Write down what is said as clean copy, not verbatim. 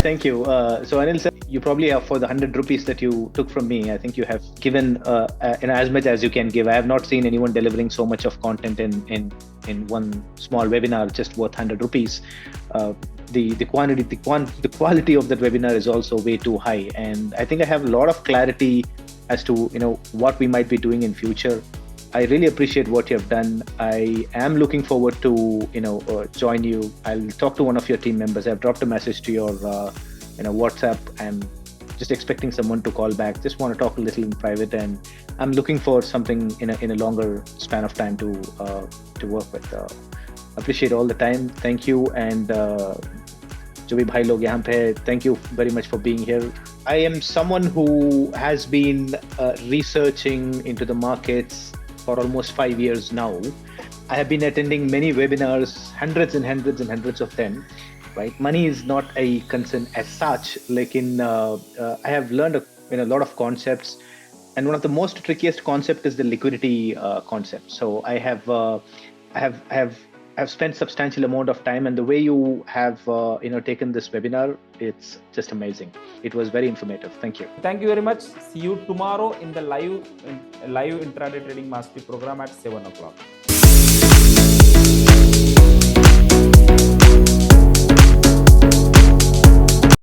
Thank you. So Anil sir, you probably have, for the 100 rupees that you took from me, I think you have given as much as you can give. I have not seen anyone delivering so much of content in one small webinar, just worth 100 rupees. The quality of that webinar is also way too high, and I think I have a lot of clarity as to what we might be doing in future. I really appreciate what you have done. I am looking forward to join you. I'll talk to one of your team members. I've dropped a message to your WhatsApp. I'm just expecting someone to call back. Just want to talk a little in private, and I'm looking for something in a longer span of time to work with. Appreciate all the time. Thank you, and जो भी भाई लोग यहाँ पे, thank you very much for being here. I am someone who has been researching into the markets for almost 5 years now. I have been attending many webinars, hundreds and hundreds and hundreds of them. Right, money is not a concern as such. Like I have learned a lot of concepts, and one of the most trickiest concept is the liquidity concept. So I have spent substantial amount of time, and the way you have taken this webinar, it's just amazing. It was very informative. Thank you. Thank you very much. See you tomorrow in the live Intraday Trading Mastery program at 7 o'clock.